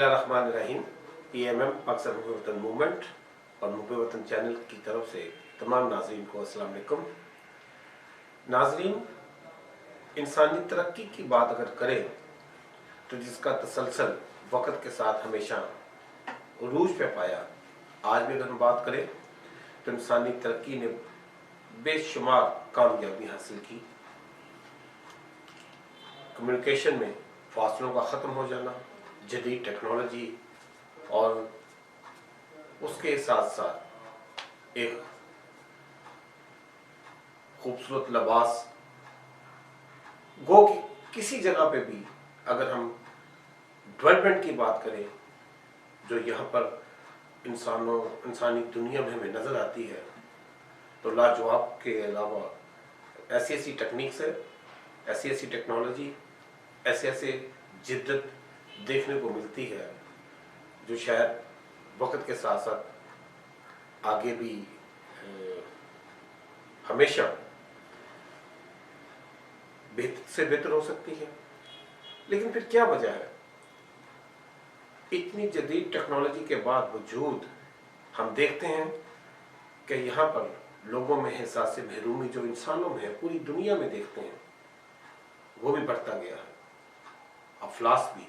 बिस्मिल्लाहिर्रहमानिर्रहीम। PMM पाकिस्तान मुहब्बे वतन movement और मुहब्बे वतन चैनल की तरफ से तमाम नाज़रीन को अस्सलाम वालेकुम। नाज़रीन, इंसानी तरक्की की बात अगर करें तो जिसका तसलसल वक़्त के साथ हमेशा उरूज पे पाया, आज भी अगर हम बात करें तो इंसानी तरक्की ने बेशुमार कामयाबी हासिल की। कम्युनिकेशन में फासलों का ख़त्म हो जाना, जदीद टेक्नोलॉजी और उसके साथ साथ एक खूबसूरत लिबास, गो कि किसी जगह पे भी अगर हम डेवलपमेंट की बात करें जो यहाँ पर इंसानी दुनिया में हमें नज़र आती है, तो लाजवाब के अलावा ऐसी ऐसी टेक्निक्स है, ऐसी टेक्नोलॉजी, ऐसे जिद्दत देखने को मिलती है जो शायद वक्त के साथ साथ आगे भी हमेशा बेहतर से बेहतर हो सकती है। लेकिन फिर क्या वजह है, इतनी जदीद टेक्नोलॉजी के बावजूद हम देखते हैं कि यहाँ पर लोगों में एहसास महरूमी जो इंसानों में है, पूरी दुनिया में देखते हैं, वो भी बढ़ता गया है। अफलास भी,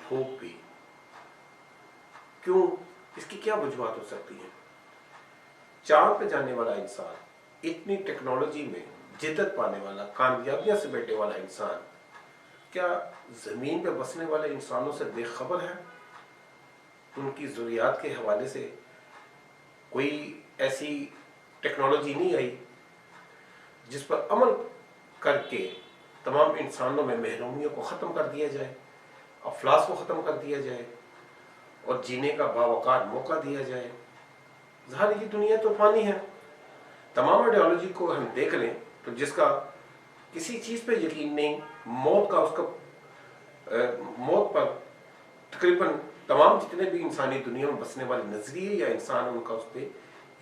भूख भी। क्यों? इसकी क्या वजूहत हो सकती है? चांद पे जाने वाला इंसान, इतनी टेक्नोलॉजी में जिद्दत पाने वाला, कामयाबियां से बैठने वाला इंसान, क्या जमीन पे बसने वाले इंसानों से बेखबर है? उनकी ज़रूरियात के हवाले से कोई ऐसी टेक्नोलॉजी नहीं आई जिस पर अमल करके तमाम इंसानों में महरूमियों को ख़त्म कर दिया जाए, अफलास को ख़त्म कर दिया जाए और जीने का बावकार मौका दिया जाए। ज़ाहिर है दुनिया तो फ़ानी है। तमाम आइडियोलॉजी को हम देख लें तो जिसका किसी चीज़ पे यकीन नहीं, मौत पर तकरीबन तमाम जितने भी इंसानी दुनिया में बसने वाले नजरिए या इंसान, उनका उस पर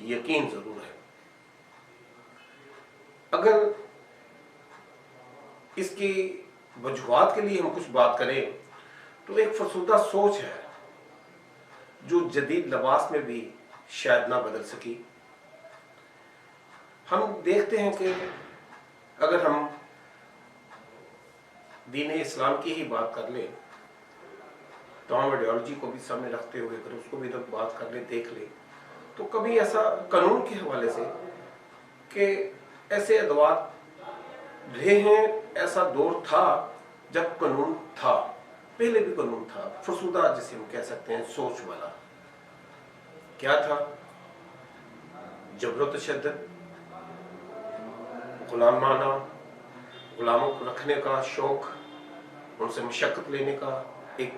यकीन ज़रूर है। अगर इसकी वजूहात के लिए हम कुछ बात करें तो एक फरसुदा सोच है जो जदीद लिबास में भी शायद ना बदल सकी। हम देखते हैं कि अगर हम दीन इस्लाम की ही बात कर लें, तमाम आइडियोलॉजी को भी सामने रखते हुए अगर उसको भी तक बात कर लें, देख लें, तो कभी ऐसा कानून के हवाले से कि ऐसे अदवार रहे हैं, ऐसा दौर था जब कानून था, पहले भी कानून था, फरसुदा जिसे हम कह सकते हैं सोच वाला। क्या था? जबर व तशद्दुद, गुलामाना, गुलामों को रखने का शौक, उनसे मशक्क़त लेने का एक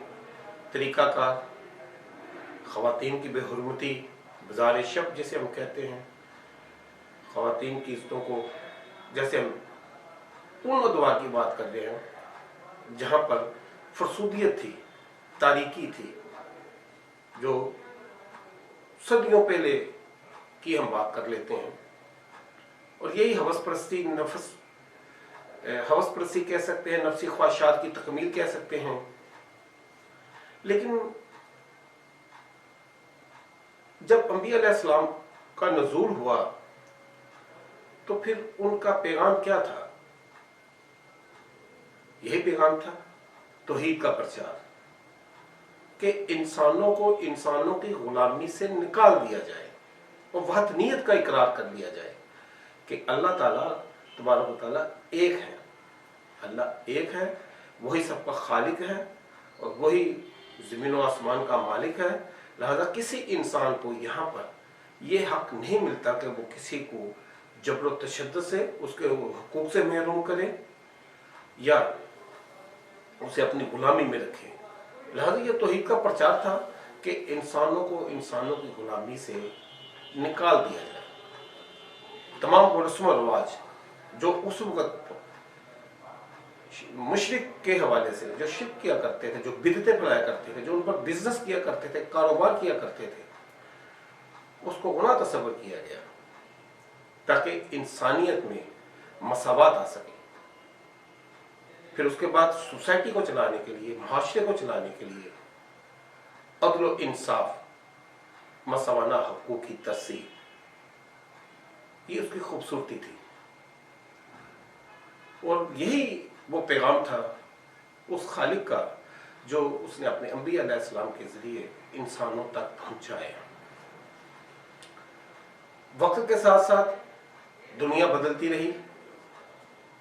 तरीका का, ख़वातीन की बेहुरमती, बाज़ार शब जिसे हम कहते हैं, ख़वातीन की इज़्ज़तों को, जैसे हम उन अदवार की बात कर रहे हैं जहाँ पर फरसूदियत थी, तारीकी थी, जो सदियों पहले की हम बात कर लेते हैं। और यही हवस परस्ती कह सकते हैं, नफ्सी ख्वाहिशात की तकमील कह सकते हैं। लेकिन जब अंबिया अलैहिस्सलाम का नुज़ूल हुआ तो फिर उनका पैगाम क्या था? यही पैगाम था तौहीद का प्रचार, कि इंसानों को इंसानों की गुलामी से निकाल दिया जाए और वहदनीयत का इकरार कर लिया जाए कि अल्लाह ताला तबारक व तआला एक है, अल्लाह एक है, वही सबका खालिक है और वही ज़मीन व आसमान का मालिक है। लिहाजा किसी इंसान को यहाँ पर यह हक नहीं मिलता कि वो किसी को जबर व तशद्दुद से, उसके हुकूक से महरूम करे या उसे अपनी गुलामी में रखे। लिहाजा यह तौहीद का प्रचार था कि इंसानों को इंसानों की गुलामी से निकाल दिया जाए। तमाम रस्म रवाज जो उस वक्त मुशरिक के हवाले से जो शिरक किया करते थे, जो बिदअतें फैलाया करते थे, जो उन पर बिजनेस किया करते थे, कारोबार किया करते थे, उसको गुनाह तस्वर किया गया ताकि इंसानियत में मसावत आ सके। फिर उसके बाद सोसाइटी को चलाने के लिए, मुआशरे को चलाने के लिए عدل و انصاف، مساوانہ حقوق کی ترسیح، یہ اس کی خوبصورتی تھی، اور یہی وہ پیغام تھا اس خالق کا جو اس نے اپنے انبیاء علیہ السلام کے ذریعے انسانوں تک پہنچایا۔ وقت کے ساتھ ساتھ دنیا بدلتی رہی۔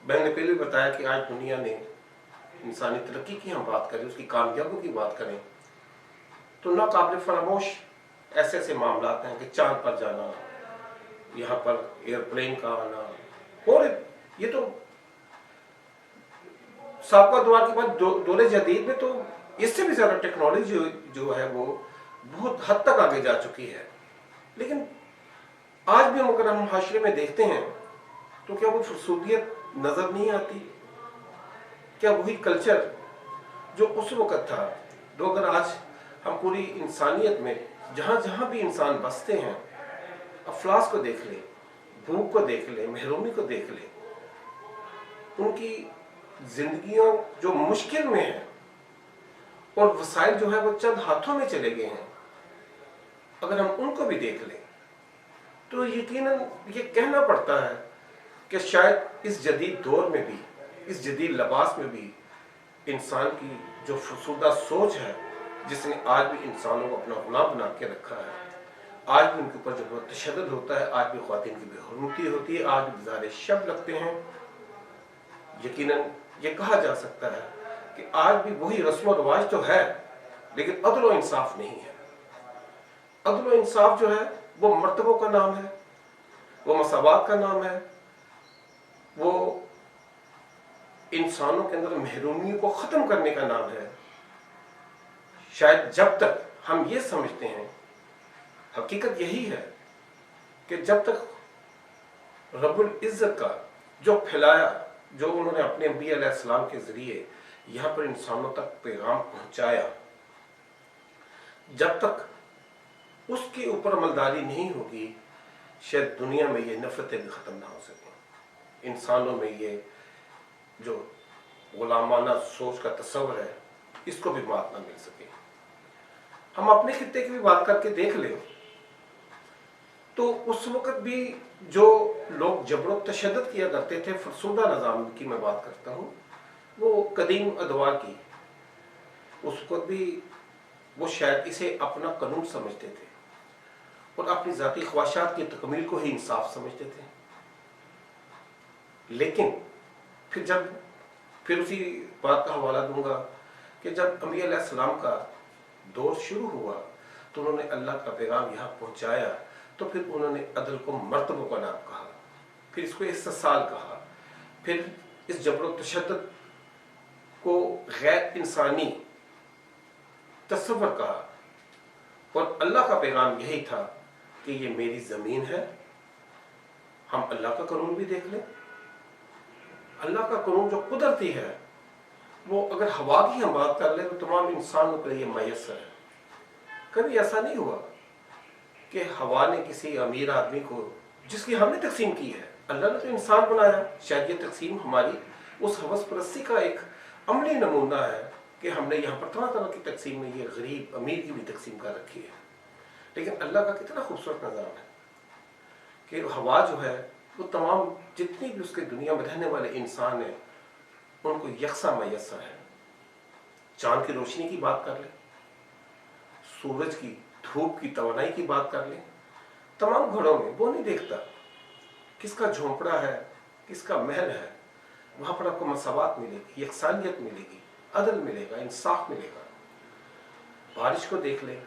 میں نے پہلے بتایا کہ آج دنیا نے انسانی ترقی کی ہم بات کریں، اس کی کامیابیوں کی بات کریں، تو ناقابل فراموش ایسے ایسے معاملات ہیں کہ چاند پر جانا، یہاں پر ایئرپلین کا آنا، اور یہ تو سابقہ دور کے بعد دور جدید میں تو اس سے بھی زیادہ ٹیکنالوجی جو ہے وہ بہت حد تک آگے جا چکی ہے۔ لیکن آج بھی اگر ہم معاشرے میں دیکھتے ہیں تو کیا وہ فرسودیت نظر نہیں آتی؟ کیا وہی کلچر جو اس وقت تھا، جو اگر آج ہم پوری انسانیت میں جہاں جہاں بھی انسان بستے ہیں، افلاس کو دیکھ لیں، بھوک کو دیکھ لیں، محرومی کو دیکھ لیں، ان کی زندگیوں جو مشکل میں ہیں اور وسائل جو ہے وہ چند ہاتھوں میں چلے گئے ہیں، اگر ہم ان کو بھی دیکھ لیں تو یقیناً یہ کہنا پڑتا ہے کہ شاید اس جدید دور میں بھی، اس جدید لباس میں بھی انسان کی جو فرسودہ سوچ ہے، جس نے آج بھی انسانوں کو اپنا غلام بنا کے رکھا ہے، آج بھی ان کے اوپر جو بہت تشدد ہوتا ہے، آج بھی خواتین کی بے حرمتی ہوتی ہے، آج بھی گزارے شب لگتے ہیں، یقیناً یہ کہا جا سکتا ہے کہ آج بھی وہی رسم و رواج تو ہے، لیکن عدل و انصاف نہیں ہے۔ عدل و انصاف جو ہے وہ مرتبوں کا نام ہے، وہ مساوات کا نام ہے، وہ انسانوں کے اندر محرومی کو ختم کرنے کا نام ہے۔ شاید جب تک ہم یہ سمجھتے ہیں، حقیقت یہی ہے کہ جب تک رب العزت کا جو پھیلایا، جو انہوں نے اپنے انبیاء علیہ السلام کے ذریعے یہاں پر انسانوں تک پیغام پہنچایا، جب تک اس کے اوپر عملداری نہیں ہوگی، شاید دنیا میں یہ نفرتیں بھی ختم نہ ہو سکیں، انسانوں میں یہ جو غلامانہ سوچ کا تصور ہے اس کو بھی مات نہ مل سکے۔ ہم اپنے خطے کی بھی بات کر کے دیکھ لیں تو اس وقت بھی جو لوگ جبر و تشدد کیا کرتے تھے، فرسودہ نظام کی میں بات کرتا ہوں، وہ قدیم ادوار کی، اس وقت بھی وہ شاید اسے اپنا قانون سمجھتے تھے اور اپنی ذاتی خواہشات کی تکمیل کو ہی انصاف سمجھتے تھے۔ لیکن پھر اسی بات کا حوالہ دوں گا کہ جب انبیاء علیہ السلام کا دور شروع ہوا تو انہوں نے اللہ کا پیغام یہاں پہنچایا، تو پھر انہوں نے عدل کو مرتبوں کا نام کہا، پھر اس کو استحصال کہا، پھر اس جبر و تشدد کو غیر انسانی تصور کہا، اور اللہ کا پیغام یہی تھا کہ یہ میری زمین ہے۔ ہم اللہ کا قانون بھی دیکھ لیں، اللہ کا قانون جو قدرتی ہے، وہ اگر ہوا کی ہم بات کر لیں تو تمام انسانوں پر یہ میسر ہے۔ کبھی ایسا نہیں ہوا کہ ہوا نے کسی امیر آدمی کو، جس کی ہم نے تقسیم کی ہے، اللہ نے تو انسان بنایا، شاید یہ تقسیم ہماری اس ہوس پرستی کا ایک عملی نمونہ ہے کہ ہم نے یہاں پر طرح طرح کی تقسیم میں یہ غریب امیر کی بھی تقسیم کر رکھی ہے، لیکن اللہ کا کتنا خوبصورت نظام ہے کہ ہوا جو ہے وہ تمام جتنی بھی اس کے دنیا میں رہنے والے انسان ہیں ان کو یکساں میسر ہے۔ چاند کی روشنی کی بات کر لیں، سورج کی دھوپ کی توانائی کی بات کر لیں، تمام گھروں میں وہ نہیں دیکھتا کس کا جھونپڑا ہے، کس کا محل ہے، وہاں پر آپ کو مساوات ملے گی، یکسانیت ملے گی، عدل ملے گا، انصاف ملے گا۔ بارش کو دیکھ لیں،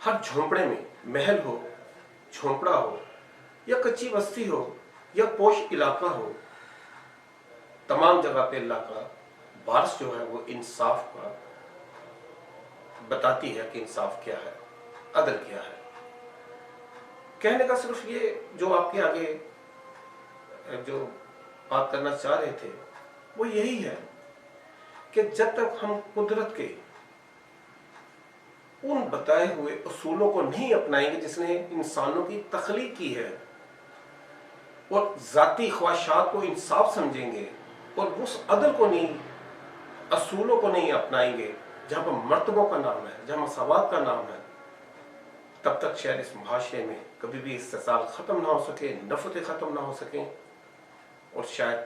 ہر جھونپڑے میں، محل ہو، جھونپڑا ہو یا کچی بستی ہو یا پوش علاقہ ہو، تمام جگہ پہ اللہ کا بارش جو ہے وہ انصاف کا بتاتی ہے کہ انصاف کیا ہے، عدل کیا ہے۔ کہنے کا صرف یہ جو آپ کے آگے جو بات کرنا چاہ رہے تھے وہ یہی ہے کہ جب تک ہم قدرت کے ان بتائے ہوئے اصولوں کو نہیں اپنائیں گے جس نے انسانوں کی تخلیق کی ہے، اور ذاتی خواہشات کو انصاف سمجھیں گے اور اس عدل کو نہیں، اصولوں کو نہیں اپنائیں گے जहाँ पर मर्तबों का नाम है, जहाँ मसावत का नाम है, तब तक शायद इस मुआशरे में कभी भी इस्तेसाल ख़त्म ना हो सके, नफ़रतें ख़त्म ना हो सकें। और शायद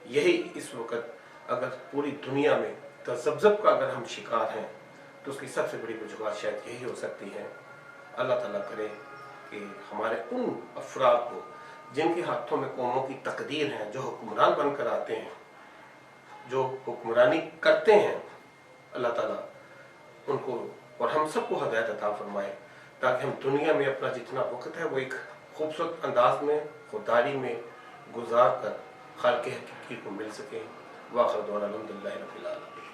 यही इस वक्त अगर पूरी दुनिया में तज़ब्ज़ुब का अगर हम शिकार हैं तो उसकी सबसे बड़ी वजूहत शायद यही हो सकती है। अल्लाह ताला करे कि हमारे उन अफराद को जिनके हाथों में कौमों की तकदीर है, जो हुक्मरान बनकर आते हैं, जो हुक्मरानी करते हैं, अल्लाह ताला उनको और हम सबको हदायत अता फरमाए, ताकि हम दुनिया में अपना जितना वक्त है वो एक खूबसूरत अंदाज में खुदारी में गुजार कर खालिक हकीकी को मिल सकें। वाखिर दौअना अल्हम्दुलिल्लाहि रब्बिल आलमीन।